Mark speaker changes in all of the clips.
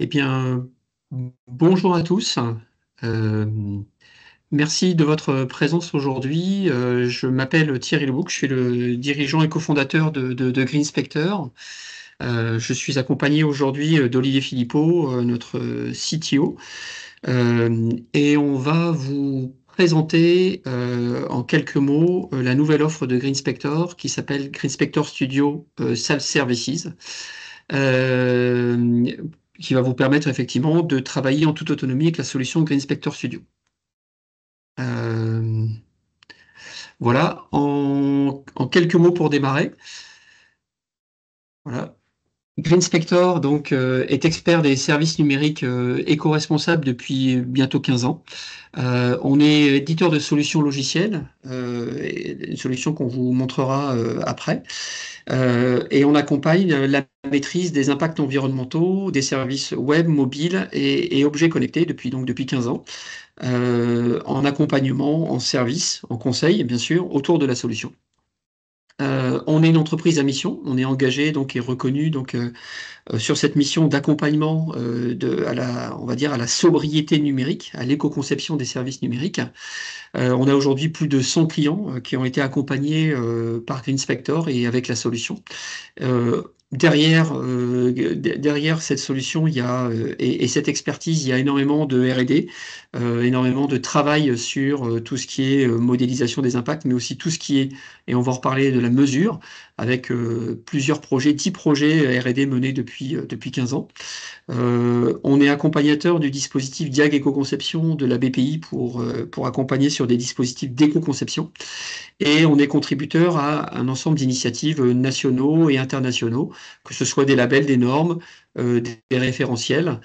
Speaker 1: Eh bien, bonjour à tous. Euh, Merci de votre présence aujourd'hui. Je m'appelle Thierry Lebouc, je suis le dirigeant et cofondateur de Green Spectre. Je suis accompagné aujourd'hui d'Olivier Philippot, notre CTO, et on va vous présenter en quelques mots la nouvelle offre de Green Spectre qui s'appelle Green Spectre Studio Self Services. Euh, qui va vous permettre effectivement de travailler en toute autonomie avec la solution Green Spectre Studio. Euh, voilà, en quelques mots pour démarrer. Voilà. Green Spectre donc, est expert des services numériques éco-responsables depuis bientôt 15 ans. On est éditeur de solutions logicielles, une solution qu'on vous montrera après. Et on accompagne la maîtrise des impacts environnementaux, des services web, mobiles et objets connectés depuis 15 ans, en accompagnement, en service, en conseil, bien sûr, autour de la solution. On est une entreprise à mission, on est engagé donc et reconnu sur cette mission d'accompagnement on va dire à la sobriété numérique, à l'éco-conception des services numériques. On a aujourd'hui plus de 100 clients qui ont été accompagnés par Green Spectre et avec la solution. Derrière cette solution, et cette expertise, il y a énormément de R&D, énormément de travail sur tout ce qui est modélisation des impacts, mais aussi tout ce qui est, et on va en reparler, de la mesure, avec plusieurs projets, 10 projets R&D menés depuis 15 ans. On est accompagnateur du dispositif Diag Éco-Conception de la BPI pour accompagner sur des dispositifs d'éco-conception. Et on est contributeur à un ensemble d'initiatives nationaux et internationaux, que ce soit des labels, des normes, des référentiels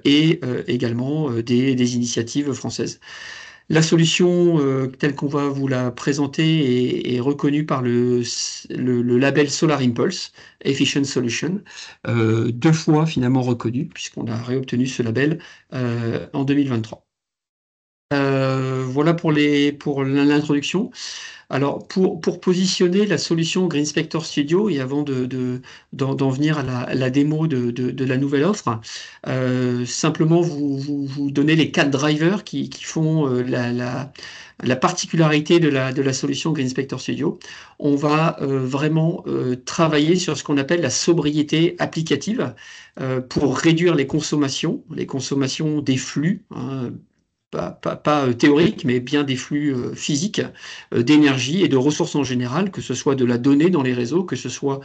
Speaker 1: et également des initiatives françaises. La solution telle qu'on va vous la présenter est reconnue par le label Solar Impulse, Efficient Solution, 2 fois finalement reconnu, puisqu'on a réobtenu ce label en 2023. Voilà pour l'introduction. Alors, pour positionner la solution Green Spectre Studio, et avant d'en venir à la démo de la nouvelle offre, simplement vous donner les 4 drivers qui font la particularité de la solution Green Spectre Studio. On va vraiment travailler sur ce qu'on appelle la sobriété applicative pour réduire les consommations des flux, hein, pas théoriques, mais bien des flux physiques d'énergie et de ressources en général, que ce soit de la donnée dans les réseaux, que ce soit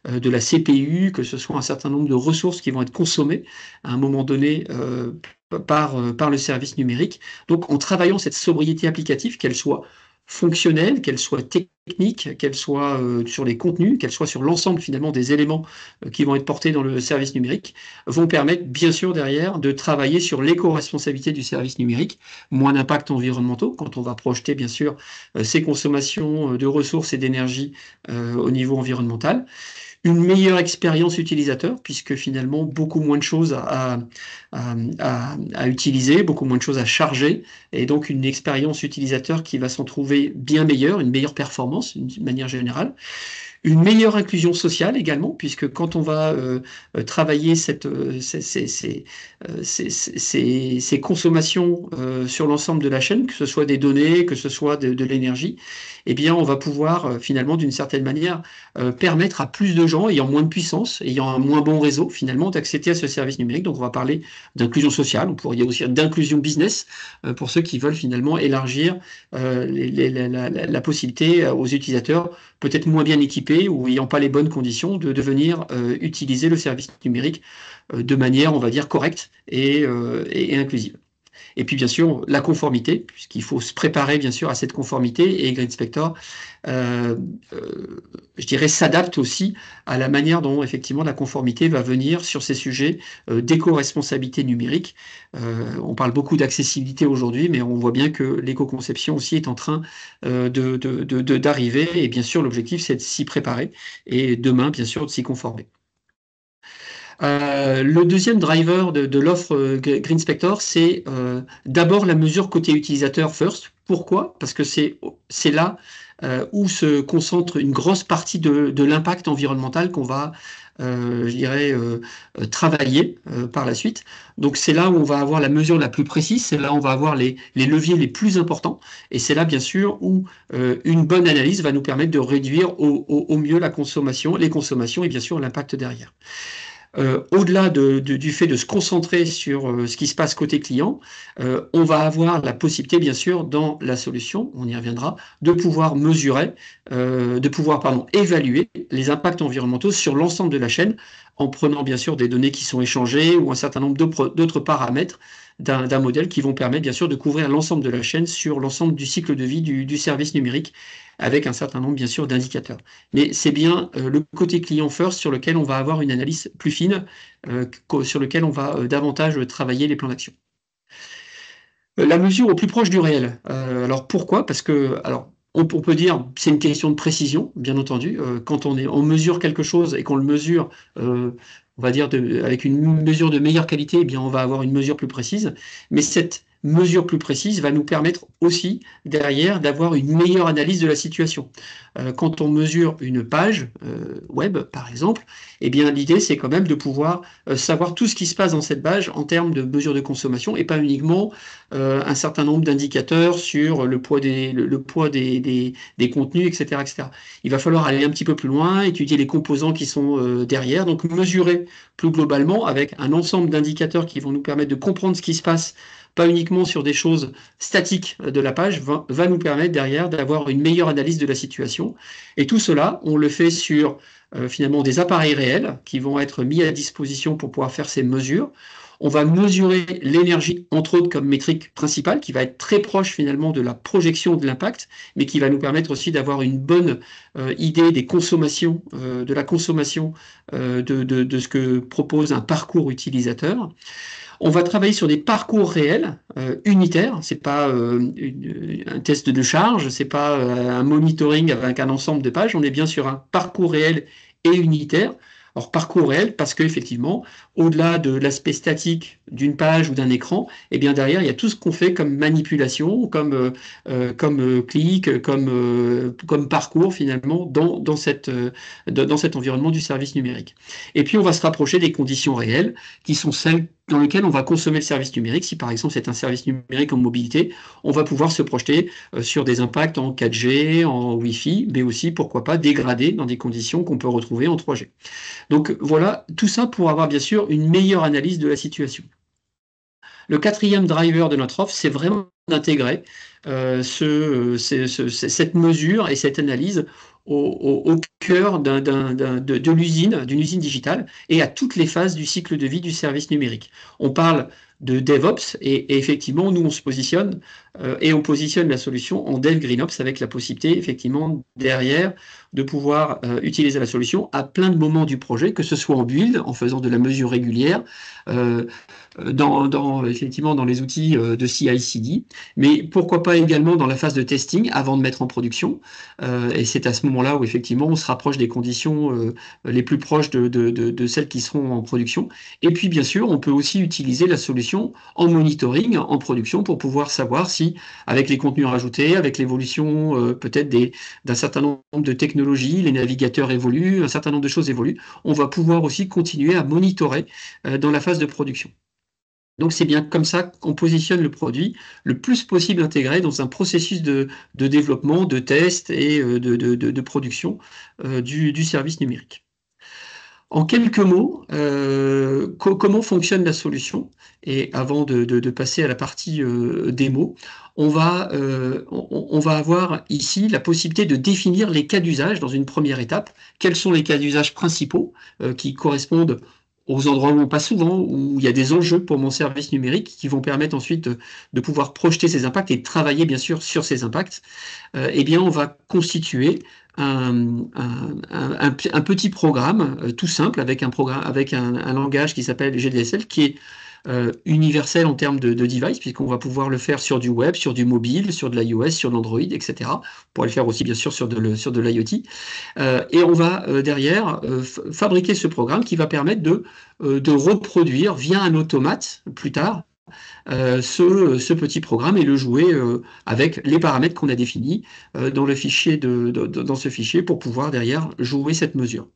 Speaker 1: de la CPU, que ce soit un certain nombre de ressources qui vont être consommées à un moment donné par le service numérique. Donc en travaillant cette sobriété applicative, qu'elle soit fonctionnelle, qu'elle soit technique, qu'elle soit sur les contenus, qu'elle soit sur l'ensemble finalement des éléments qui vont être portés dans le service numérique, vont permettre bien sûr derrière de travailler sur l'éco-responsabilité du service numérique, moins d'impacts environnementaux quand on va projeter bien sûr ces consommations de ressources et d'énergie au niveau environnemental. Une meilleure expérience utilisateur, puisque finalement beaucoup moins de choses à utiliser, beaucoup moins de choses à charger, et donc une expérience utilisateur qui va s'en trouver bien meilleure, une meilleure performance d'une manière générale. Une meilleure inclusion sociale également, puisque quand on va travailler ces consommations sur l'ensemble de la chaîne, que ce soit des données, que ce soit de l'énergie, eh bien, on va pouvoir finalement, d'une certaine manière, permettre à plus de gens ayant moins de puissance, ayant un moins bon réseau, finalement, d'accéder à ce service numérique. Donc, on va parler d'inclusion sociale, on pourrait dire aussi d'inclusion business pour ceux qui veulent finalement élargir la possibilité aux utilisateurs peut-être moins bien équipés ou ayant pas les bonnes conditions de venir utiliser le service numérique de manière, on va dire, correcte et inclusive. Et puis bien sûr la conformité, puisqu'il faut se préparer bien sûr à cette conformité, et Green Spectre, je dirais, s'adapte aussi à la manière dont effectivement la conformité va venir sur ces sujets d'éco-responsabilité numérique. On parle beaucoup d'accessibilité aujourd'hui, mais on voit bien que l'éco-conception aussi est en train d'arriver, et bien sûr l'objectif c'est de s'y préparer, et demain bien sûr de s'y conformer. Le deuxième driver de l'offre Green Spectre, c'est d'abord la mesure côté utilisateur first. Pourquoi? Parce que c'est là où se concentre une grosse partie de l'impact environnemental qu'on va je dirais, travailler par la suite. Donc c'est là où on va avoir la mesure la plus précise, c'est là où on va avoir les leviers les plus importants, et c'est là bien sûr où une bonne analyse va nous permettre de réduire au mieux la consommation, les consommations et bien sûr l'impact derrière. Au-delà du fait de se concentrer sur ce qui se passe côté client, on va avoir la possibilité, bien sûr, dans la solution, on y reviendra, de pouvoir mesurer, de pouvoir, pardon, évaluer les impacts environnementaux sur l'ensemble de la chaîne, en prenant bien sûr des données qui sont échangées ou un certain nombre d'autres paramètres d'un modèle qui vont permettre, bien sûr, de couvrir l'ensemble de la chaîne sur l'ensemble du cycle de vie du service numérique, avec un certain nombre, bien sûr, d'indicateurs. Mais c'est bien le côté client first sur lequel on va avoir une analyse plus fine, sur lequel on va davantage travailler les plans d'action. La mesure au plus proche du réel. Alors pourquoi? Parce que, alors, on peut dire c'est une question de précision, bien entendu. Quand on mesure quelque chose et qu'on le mesure, on va dire avec une mesure de meilleure qualité, eh bien on va avoir une mesure plus précise. Mais cette mesure plus précise va nous permettre aussi derrière d'avoir une meilleure analyse de la situation. Quand on mesure une page web, par exemple, eh bien l'idée c'est quand même de pouvoir savoir tout ce qui se passe dans cette page en termes de mesure de consommation et pas uniquement un certain nombre d'indicateurs sur le poids des contenus, etc., etc. Il va falloir aller un petit peu plus loin, étudier les composants qui sont derrière, donc mesurer plus globalement avec un ensemble d'indicateurs qui vont nous permettre de comprendre ce qui se passe, pas uniquement sur des choses statiques de la page, va nous permettre derrière d'avoir une meilleure analyse de la situation. Et tout cela, on le fait sur finalement des appareils réels qui vont être mis à disposition pour pouvoir faire ces mesures. On va mesurer l'énergie, entre autres, comme métrique principale, qui va être très proche finalement de la projection de l'impact, mais qui va nous permettre aussi d'avoir une bonne idée des consommations, de la consommation de ce que propose un parcours utilisateur. On va travailler sur des parcours réels, unitaires. C'est pas un test de charge, c'est pas un monitoring avec un ensemble de pages. On est bien sur un parcours réel et unitaire. Alors, parcours réel, parce qu'effectivement, au-delà de l'aspect statique d'une page ou d'un écran, eh bien derrière, il y a tout ce qu'on fait comme manipulation, comme clic, comme parcours finalement dans cet environnement du service numérique. Et puis, on va se rapprocher des conditions réelles, qui sont celles dans lesquelles on va consommer le service numérique. Si par exemple c'est un service numérique en mobilité, on va pouvoir se projeter sur des impacts en 4G, en Wi-Fi, mais aussi, pourquoi pas, dégradés dans des conditions qu'on peut retrouver en 3G. Donc voilà, tout ça pour avoir bien sûr une meilleure analyse de la situation. Le quatrième driver de notre offre, c'est vraiment d'intégrer cette mesure et cette analyse au cœur de l'usine, d'une usine digitale et à toutes les phases du cycle de vie du service numérique. On parle de DevOps et effectivement, nous, on se positionne et on positionne la solution en Dev GreenOps avec la possibilité, effectivement, derrière, de pouvoir utiliser la solution à plein de moments du projet, que ce soit en build, en faisant de la mesure régulière, effectivement dans les outils de CI/CD, mais pourquoi pas également dans la phase de testing avant de mettre en production. Et c'est à ce moment-là où effectivement on se rapproche des conditions les plus proches de celles qui seront en production. Et puis bien sûr, on peut aussi utiliser la solution en monitoring, en production, pour pouvoir savoir si, avec les contenus rajoutés, avec l'évolution peut-être d'un certain nombre de technologies, les navigateurs évoluent, un certain nombre de choses évoluent, on va pouvoir aussi continuer à monitorer dans la phase de production. Donc c'est bien comme ça qu'on positionne le produit le plus possible intégré dans un processus de développement, de test et de production du service numérique. En quelques mots, comment fonctionne la solution? Et avant de passer à la partie démo, on va avoir ici la possibilité de définir les cas d'usage dans une première étape. Quels sont les cas d'usage principaux qui correspondent aux endroits où on passe souvent, où il y a des enjeux pour mon service numérique qui vont permettre ensuite de pouvoir projeter ces impacts et de travailler bien sûr sur ces impacts. Eh bien, on va constituer un petit programme tout simple avec un langage qui s'appelle GDSL qui est universel en termes de device, puisqu'on va pouvoir le faire sur du web, sur du mobile, sur de l'iOS, sur l'Android, etc. On pourra le faire aussi bien sûr sur de l'IoT. Et on va derrière fabriquer ce programme qui va permettre de reproduire via un automate plus tard ce petit programme et le jouer avec les paramètres qu'on a définis dans le fichier dans ce fichier pour pouvoir derrière jouer cette mesure.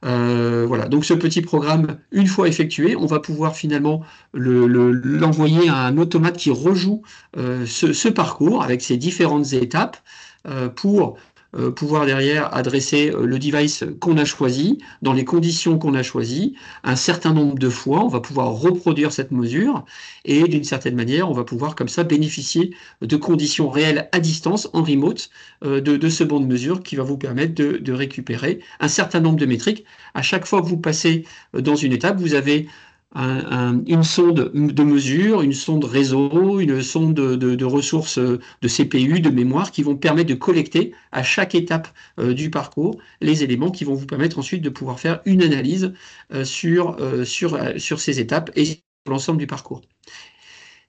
Speaker 1: Voilà, donc ce petit programme, une fois effectué, on va pouvoir finalement l'envoyer à un automate qui rejoue ce parcours avec ses différentes étapes pour pouvoir derrière adresser le device qu'on a choisi, dans les conditions qu'on a choisies, un certain nombre de fois, on va pouvoir reproduire cette mesure et d'une certaine manière, on va pouvoir comme ça bénéficier de conditions réelles à distance, en remote, de ce banc de mesure qui va vous permettre de récupérer un certain nombre de métriques. À chaque fois que vous passez dans une étape, vous avez une sonde de mesure, une sonde réseau, une sonde de ressources de CPU, de mémoire, qui vont permettre de collecter à chaque étape du parcours les éléments qui vont vous permettre ensuite de pouvoir faire une analyse sur ces étapes et sur l'ensemble du parcours.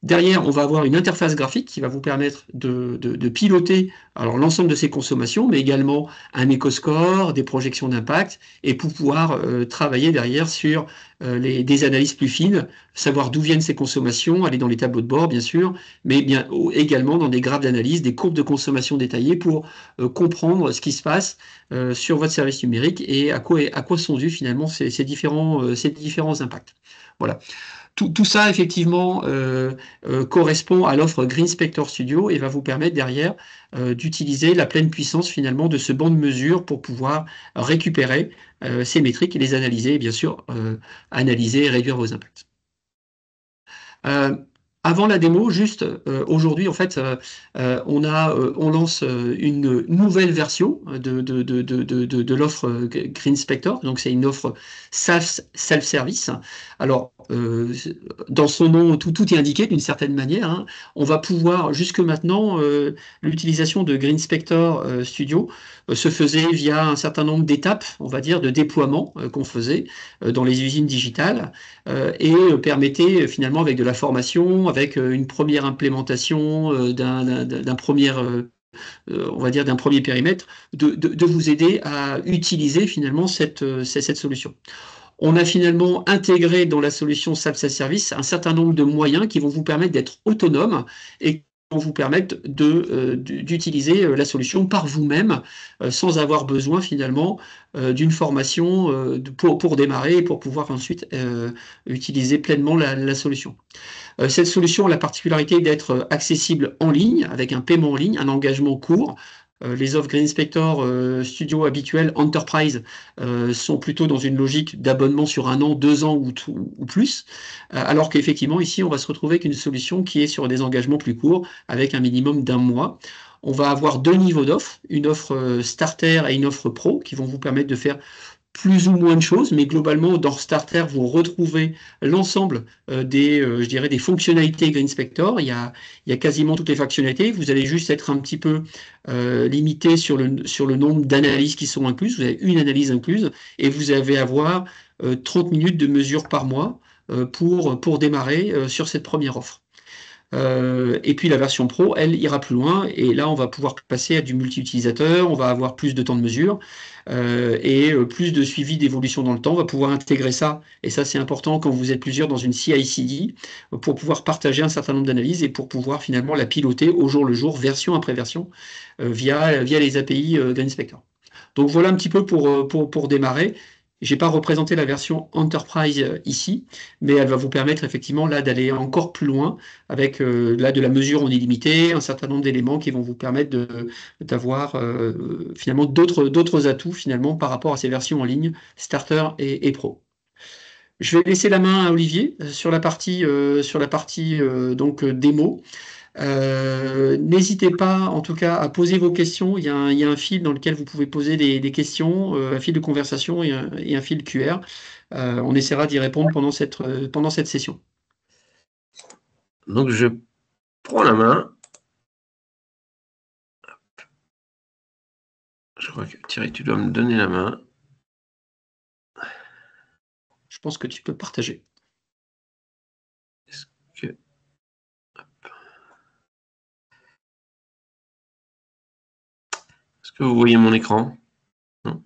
Speaker 1: Derrière, on va avoir une interface graphique qui va vous permettre de piloter alors l'ensemble de ces consommations, mais également un éco-score, des projections d'impact, et pour pouvoir travailler derrière sur des analyses plus fines, savoir d'où viennent ces consommations, aller dans les tableaux de bord, bien sûr, mais bien également dans des graphes d'analyse, des courbes de consommation détaillées pour comprendre ce qui se passe sur votre service numérique et à quoi sont dus finalement ces différents impacts. Voilà. Tout ça, effectivement, correspond à l'offre GreenSpector Studio et va vous permettre derrière d'utiliser la pleine puissance finalement de ce banc de mesure pour pouvoir récupérer ces métriques et les analyser et bien sûr analyser et réduire vos impacts. Avant la démo, juste aujourd'hui, en fait, on lance une nouvelle version de l'offre GreenSpector. Donc, c'est une offre self-service. Alors, dans son nom, tout est indiqué d'une certaine manière, hein. On va pouvoir, jusque maintenant, l'utilisation de GreenSpector Studio se faisait via un certain nombre d'étapes, on va dire, de déploiement qu'on faisait dans les usines digitales et permettait finalement avec de la formation, avec une première implémentation d'un premier on va dire d'un premier périmètre, de vous aider à utiliser finalement cette solution. On a finalement intégré dans la solution SAP Service un certain nombre de moyens qui vont vous permettre d'être autonome et qui vont vous permettre d'utiliser la solution par vous-même sans avoir besoin finalement d'une formation pour démarrer et pour pouvoir ensuite utiliser pleinement la solution. Cette solution a la particularité d'être accessible en ligne, avec un paiement en ligne, un engagement court. Les offres GreenSpector Studio habituelles, Enterprise, sont plutôt dans une logique d'abonnement sur 1 an, 2 ans ou plus, alors qu'effectivement, ici, on va se retrouver avec une solution qui est sur des engagements plus courts, avec un minimum d'1 mois. On va avoir 2 niveaux d'offres, une offre starter et une offre pro, qui vont vous permettre de faire plus ou moins de choses, mais globalement, dans Starter, vous retrouvez l'ensemble je dirais, des fonctionnalités GreenSpector. Il y a quasiment toutes les fonctionnalités. Vous allez juste être un petit peu limité sur le nombre d'analyses qui sont incluses. Vous avez une analyse incluse et vous allez avoir 30 minutes de mesure par mois pour démarrer sur cette première offre. Et puis la version Pro, elle ira plus loin, et là on va pouvoir passer à du multi-utilisateur, on va avoir plus de temps de mesure et plus de suivi d'évolution dans le temps. On va pouvoir intégrer ça, et ça c'est important quand vous êtes plusieurs dans une CI/CD, pour pouvoir partager un certain nombre d'analyses et pour pouvoir finalement la piloter au jour le jour, version après version, via les API GreenSpector. Donc voilà un petit peu pour démarrer. Je n'ai pas représenté la version Enterprise ici, mais elle va vous permettre effectivement là d'aller encore plus loin avec là de la mesure en illimité, un certain nombre d'éléments qui vont vous permettre d'avoir finalement d'autres atouts finalement par rapport à ces versions en ligne, Starter et Pro. Je vais laisser la main à Olivier sur la partie donc démo. N'hésitez pas, en tout cas, à poser vos questions. Il y a un fil dans lequel vous pouvez poser des questions, un fil de conversation et un fil QR. On essaiera d'y répondre pendant cette session.
Speaker 2: Donc, je prends la main. Je crois que Thierry, tu dois me donner la main.
Speaker 1: Je pense que tu peux partager.
Speaker 2: Est-ce que... Est-ce que vous voyez mon écran? Non.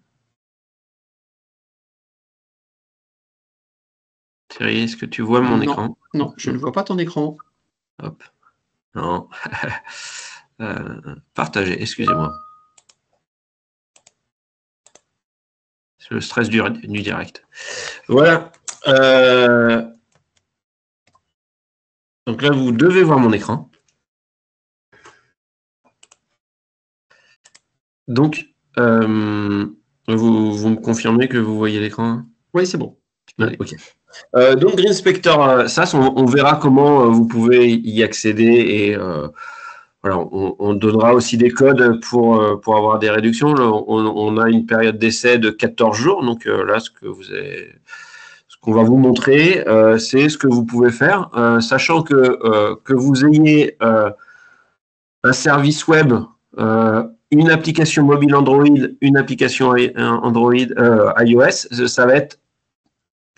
Speaker 2: Thierry, est-ce que tu vois mon écran?
Speaker 1: Non, je ne vois pas ton écran.
Speaker 2: Hop. Non. Partager, excusez-moi. C'est le stress du direct. Voilà. Donc là, vous devez voir mon écran. Donc, vous me confirmez que vous voyez l'écran?
Speaker 1: Oui, c'est bon.
Speaker 2: Ouais, ok. Donc GreenSpector SaaS, on verra comment vous pouvez y accéder et voilà, on donnera aussi des codes pour avoir des réductions. On a une période d'essai de 14 jours, donc là, ce qu'on va vous montrer, c'est ce que vous pouvez faire, sachant que vous ayez un service web, une application mobile Android, une application Android iOS, ça va être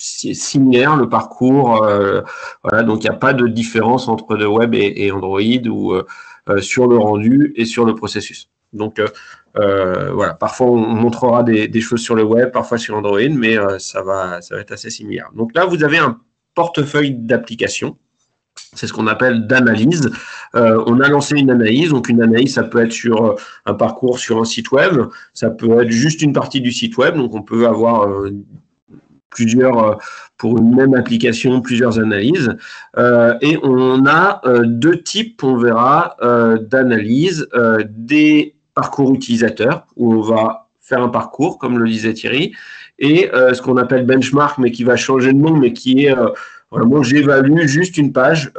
Speaker 2: similaire le parcours. Voilà, donc il n'y a pas de différence entre le web et Android ou sur le rendu et sur le processus. Donc voilà, parfois on montrera des choses sur le web, parfois sur Android, mais ça va être assez similaire. Donc là, vous avez un portefeuille d'applications. C'est ce qu'on appelle d'analyse. On a lancé une analyse. Donc, une analyse, ça peut être sur un parcours sur un site web. Ça peut être juste une partie du site web. Donc, on peut avoir plusieurs, pour une même application, plusieurs analyses. Et on a deux types, on verra, d'analyse. Des parcours utilisateurs, où on va faire un parcours, comme le disait Thierry, et ce qu'on appelle benchmark, mais qui va changer de nom, mais qui est vraiment, j'évalue juste une page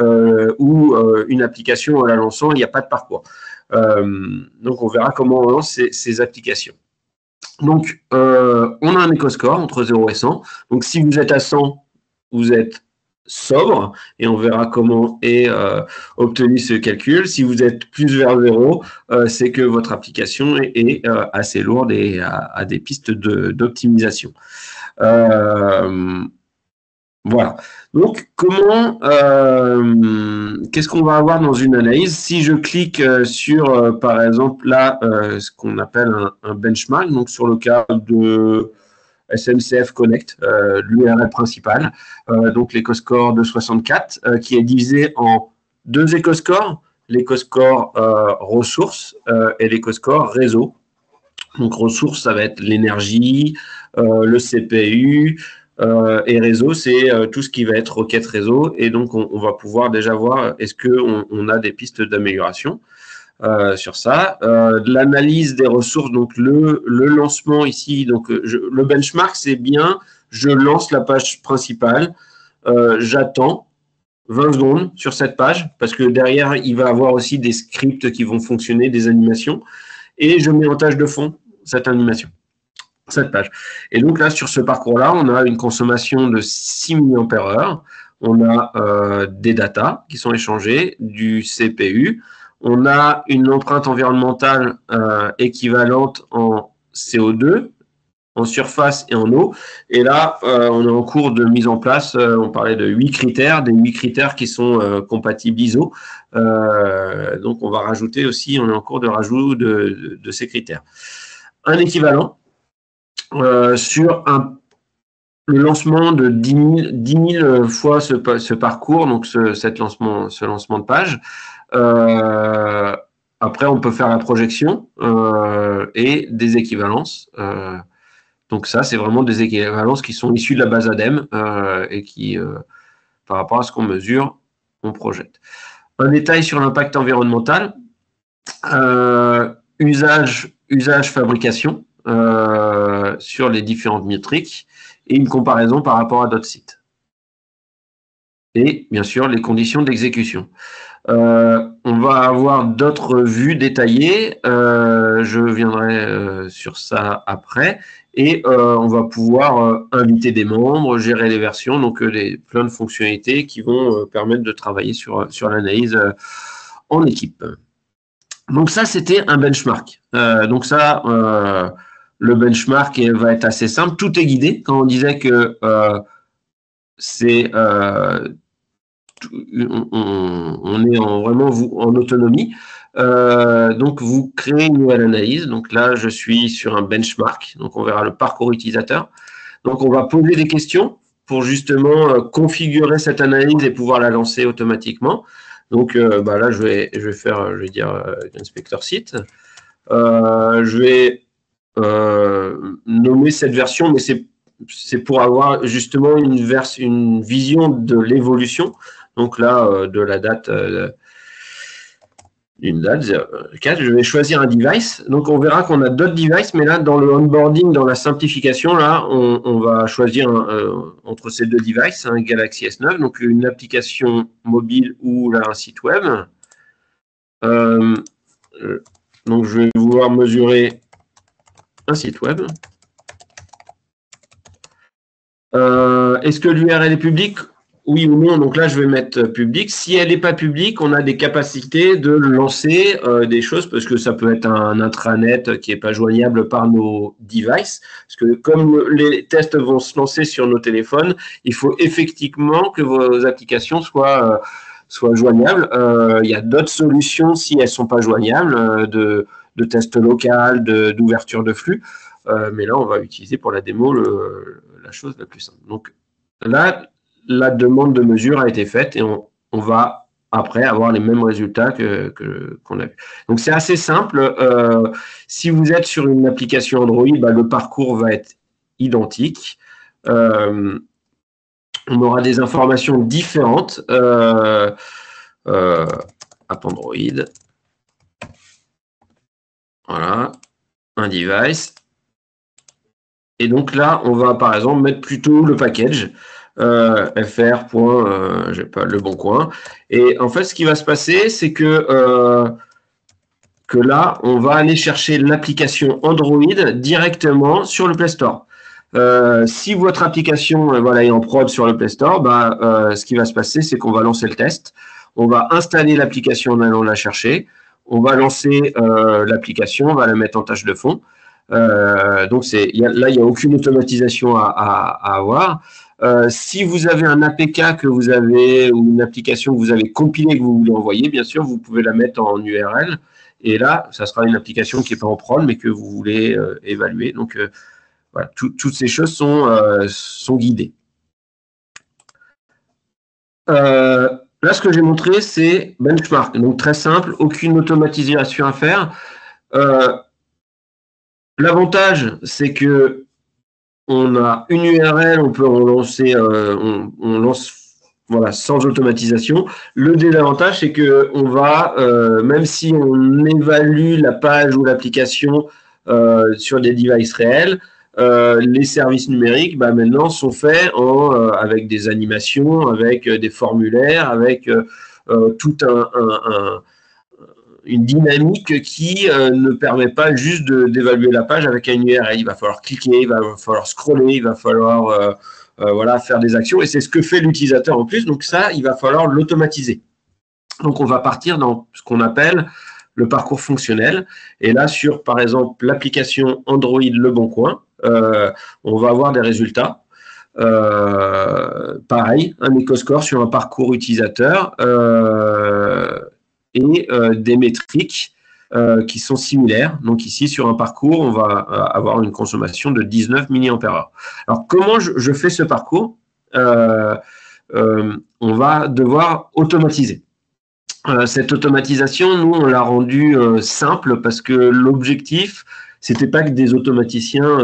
Speaker 2: ou une application en la lançant, il n'y a pas de parcours. Donc, on verra comment on lance ces applications. Donc, on a un éco-score entre 0 et 100. Donc, si vous êtes à 100, vous êtes sobre, et on verra comment est obtenu ce calcul. Si vous êtes plus vers 0, c'est que votre application est assez lourde et a des pistes d'optimisation. Voilà. Donc, qu'est-ce qu'on va avoir dans une analyse? Si je clique sur, par exemple, là, ce qu'on appelle un benchmark, donc sur le cas de SNCF Connect, l'URL principale, donc l'éco-score de 64, qui est divisé en deux éco-scores, l'éco-score ressources et l'éco-score réseau. Donc, ressources, ça va être l'énergie, le CPU, et réseau, c'est tout ce qui va être requête réseau. Et donc, on va pouvoir déjà voir est-ce qu'on a des pistes d'amélioration sur ça. De l'analyse des ressources, donc le lancement ici, donc le benchmark, c'est bien, je lance la page principale, j'attends 20 secondes sur cette page, parce que derrière, il va y avoir aussi des scripts qui vont fonctionner, des animations, et je mets en tâche de fond cette animation. Cette page. Et donc là, sur ce parcours-là, on a une consommation de 6 mAh. On a des datas qui sont échangées, du CPU. On a une empreinte environnementale équivalente en CO2, en surface et en eau. Et là, on est en cours de mise en place, on parlait de 8 critères, des 8 critères qui sont compatibles ISO. Donc, on va rajouter aussi, on est en cours de rajout de ces critères. Un équivalent, sur le lancement de 10 000 fois ce parcours, donc ce lancement de page. Après, on peut faire la projection et des équivalences. Donc ça, c'est vraiment des équivalences qui sont issues de la base ADEME et qui, par rapport à ce qu'on mesure, on projette. Un détail sur l'impact environnemental. Usage, fabrication. Sur les différentes métriques et une comparaison par rapport à d'autres sites. Et bien sûr, les conditions d'exécution. On va avoir d'autres vues détaillées. Je viendrai sur ça après. Et on va pouvoir inviter des membres, gérer les versions, donc plein de fonctionnalités qui vont permettre de travailler sur l'analyse en équipe. Donc ça, c'était un benchmark. Donc ça, le benchmark va être assez simple. Tout est guidé. Quand on disait que c'est on est vraiment en autonomie. Donc, vous créez une nouvelle analyse. Donc là, je suis sur un benchmark. Donc, on verra le parcours utilisateur. Donc, on va poser des questions. pour justement configurer cette analyse et pouvoir la lancer automatiquement. Donc là, je vais dire inspecteur site. Je vais nommer cette version, mais c'est pour avoir justement une vision de l'évolution. Donc là, de la date d'une date 4, je vais choisir un device. Donc on verra qu'on a d'autres devices, mais là, dans le onboarding, dans la simplification, là, on va choisir entre ces deux devices, un Galaxy S9, donc une application mobile ou là, un site web. Donc je vais vouloir mesurer un site web. Est-ce que l'URL est publique? Oui ou non? Donc là, je vais mettre public. Si elle n'est pas publique, on a des capacités de lancer des choses, parce que ça peut être un intranet qui n'est pas joignable par nos devices. Parce que comme les tests vont se lancer sur nos téléphones, il faut effectivement que vos applications soient joignables. Il y a d'autres solutions, si elles ne sont pas joignables, de tests local, d'ouverture de flux. Mais là, on va utiliser pour la démo la chose la plus simple. Donc là, la demande de mesure a été faite et on va après avoir les mêmes résultats qu'on a vu. Donc c'est assez simple. Si vous êtes sur une application Android, le parcours va être identique. On aura des informations différentes. App Android. Voilà. Un device. Et donc là, on va par exemple mettre plutôt le package. fr. J'ai pas le bon coin. Et en fait, ce qui va se passer, c'est que là, on va aller chercher l'application Android directement sur le Play Store. Si votre application est en prod sur le Play Store, ce qui va se passer, c'est qu'on va lancer le test. On va installer l'application en allant la chercher. On va lancer l'application, on va la mettre en tâche de fond. Donc là, il n'y a aucune automatisation à avoir. Si vous avez un APK que vous avez ou une application que vous avez compilée que vous voulez envoyer, bien sûr, vous pouvez la mettre en URL. Et là, ça sera une application qui n'est pas en prod, mais que vous voulez évaluer. Donc, voilà, toutes ces choses sont guidées. Là, ce que j'ai montré, c'est benchmark. Donc, très simple, aucune automatisation à faire. L'avantage, c'est que on a une URL, on peut relancer, on lance sans automatisation. Le désavantage, c'est que on va, même si on évalue la page ou l'application sur des devices réels, les services numériques, maintenant, sont faits avec des animations, avec des formulaires, avec tout une dynamique qui ne permet pas juste d'évaluer la page avec une URL. Il va falloir cliquer, il va falloir scroller, il va falloir faire des actions. Et c'est ce que fait l'utilisateur en plus. Donc ça, il va falloir l'automatiser. Donc on va partir dans ce qu'on appelle le parcours fonctionnel. Et là, sur, par exemple, l'application Android Le Bon Coin, on va avoir des résultats. Pareil, un éco-score sur un parcours utilisateur et des métriques qui sont similaires. Donc ici, sur un parcours, on va avoir une consommation de 19 mAh. Alors, comment je fais ce parcours? On va devoir automatiser. Cette automatisation, nous, on l'a rendue simple parce que l'objectif, c'était pas que des automaticiens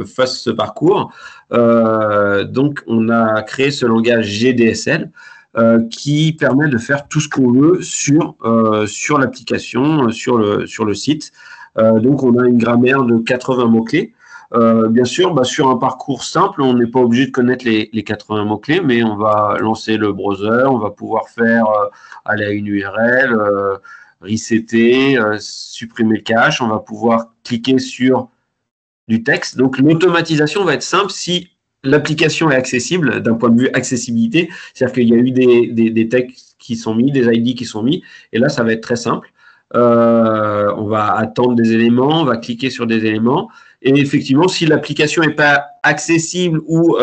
Speaker 2: fassent ce parcours. Donc, on a créé ce langage GDSL qui permet de faire tout ce qu'on veut sur l'application, sur le site. Donc, on a une grammaire de 80 mots-clés. Bien sûr, sur un parcours simple, on n'est pas obligé de connaître les 80 mots-clés, mais on va lancer le browser, on va pouvoir faire aller à une URL, resetter, supprimer le cache, on va pouvoir cliquer sur du texte. Donc, l'automatisation va être simple si l'application est accessible d'un point de vue accessibilité, c'est-à-dire qu'il y a eu des textes qui sont mis, des ID qui sont mis, et là, ça va être très simple. On va attendre des éléments, on va cliquer sur des éléments, et effectivement, si l'application n'est pas accessible ou,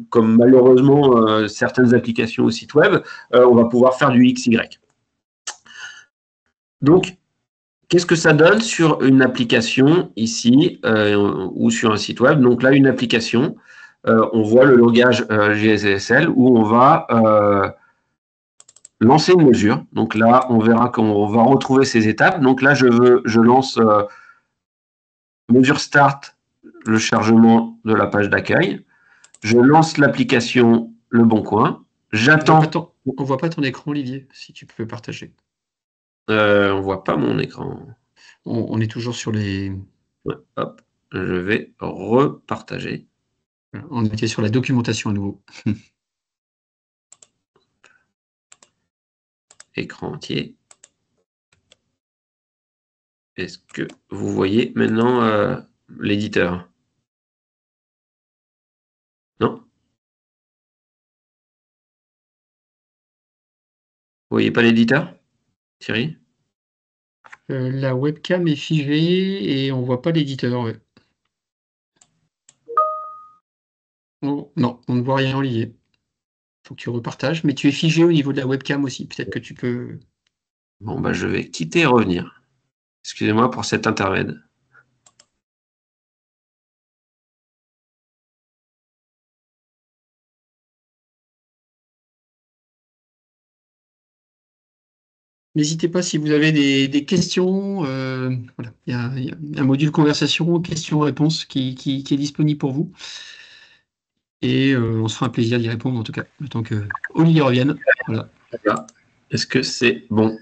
Speaker 2: comme malheureusement certaines applications au site web, on va pouvoir faire du XY. Donc, qu'est-ce que ça donne sur une application ici ou sur un site web? Donc là, une application. on voit le langage GSDSL où on va lancer une mesure. Donc là, on verra qu'on va retrouver ces étapes. Donc là, je lance mesure start, le chargement de la page d'accueil. Je lance l'application Le Bon Coin. J'attends.
Speaker 1: On voit pas ton écran, Olivier, si tu peux partager.
Speaker 2: On voit pas mon écran.
Speaker 1: On est toujours sur les...
Speaker 2: Ouais, hop, je vais repartager.
Speaker 1: On était sur la documentation à nouveau.
Speaker 2: Écran entier. Est-ce que vous voyez maintenant l'éditeur? Non? Vous voyez pas l'éditeur, Thierry?
Speaker 1: La webcam est figée et on voit pas l'éditeur. Ouais. Oh, non, on ne voit rien, Olivier. Il faut que tu repartages, mais tu es figé au niveau de la webcam aussi. Peut-être que tu peux...
Speaker 2: Bon, bah, je vais quitter et revenir. Excusez-moi pour cet intermède.
Speaker 1: N'hésitez pas si vous avez des questions. Voilà. Il y a un module conversation, questions-réponses qui est disponible pour vous. Et on se fera un plaisir d'y répondre, en tout cas, le temps que Olivier revienne. Voilà.
Speaker 2: Est-ce que c'est bon?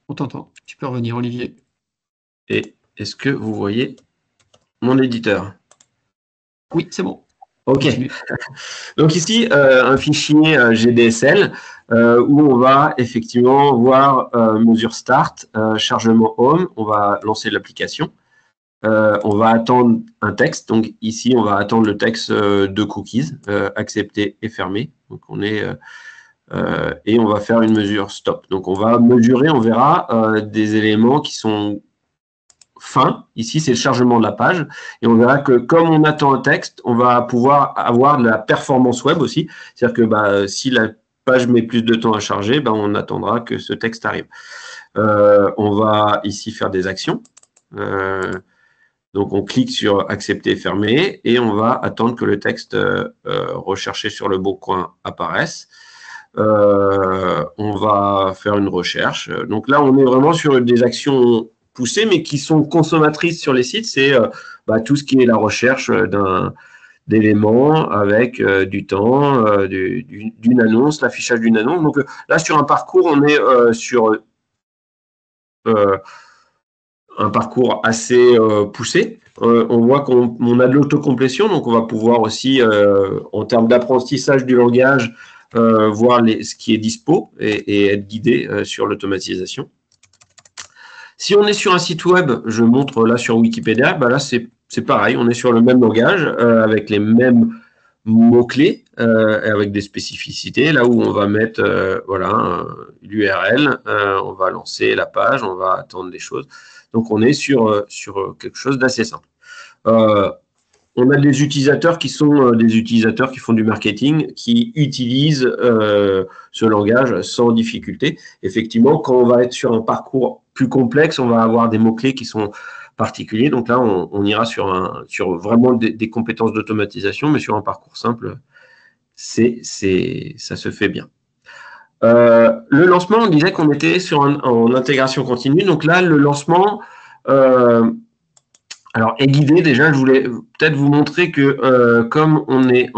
Speaker 1: On t'entend. Tu peux revenir, Olivier.
Speaker 2: Et est-ce que vous voyez mon éditeur?
Speaker 1: Oui, c'est bon.
Speaker 2: Ok.
Speaker 1: Continue.
Speaker 2: Donc ici, un fichier GDSL où on va effectivement voir mesure start, chargement home, on va lancer l'application. On va attendre un texte. Donc ici, on va attendre le texte de cookies, accepter et fermer. Donc on est et on va faire une mesure stop. Donc on va mesurer, on verra des éléments qui sont fins. Ici, c'est le chargement de la page. Et on verra que comme on attend un texte, on va pouvoir avoir de la performance web aussi. C'est-à-dire que si la page met plus de temps à charger, on attendra que ce texte arrive. On va ici faire des actions. Donc, on clique sur accepter et fermer et on va attendre que le texte recherché sur le Bon Coin apparaisse. On va faire une recherche. Donc là, on est vraiment sur des actions poussées, mais qui sont consommatrices sur les sites. C'est tout ce qui est la recherche d'éléments avec du temps, d'une annonce, l'affichage d'une annonce. Donc là, sur un parcours, on est sur un parcours assez poussé. On voit qu'on a de l'autocomplétion, donc on va pouvoir aussi, en termes d'apprentissage du langage, voir ce qui est dispo et être guidé sur l'automatisation. Si on est sur un site web, je montre là sur Wikipédia, là c'est pareil, on est sur le même langage, avec les mêmes mots-clés, avec des spécificités, là où on va mettre l'URL, on va lancer la page, on va attendre des choses. Donc on est sur quelque chose d'assez simple. On a des utilisateurs qui sont des utilisateurs qui font du marketing, qui utilisent ce langage sans difficulté. Effectivement, quand on va être sur un parcours plus complexe, on va avoir des mots-clés qui sont particuliers. Donc là, on ira sur vraiment des compétences d'automatisation, mais sur un parcours simple, ça se fait bien. Le lancement, on disait qu'on était en intégration continue. Donc là, le lancement... alors, est guidé, déjà, je voulais peut-être vous montrer que comme on est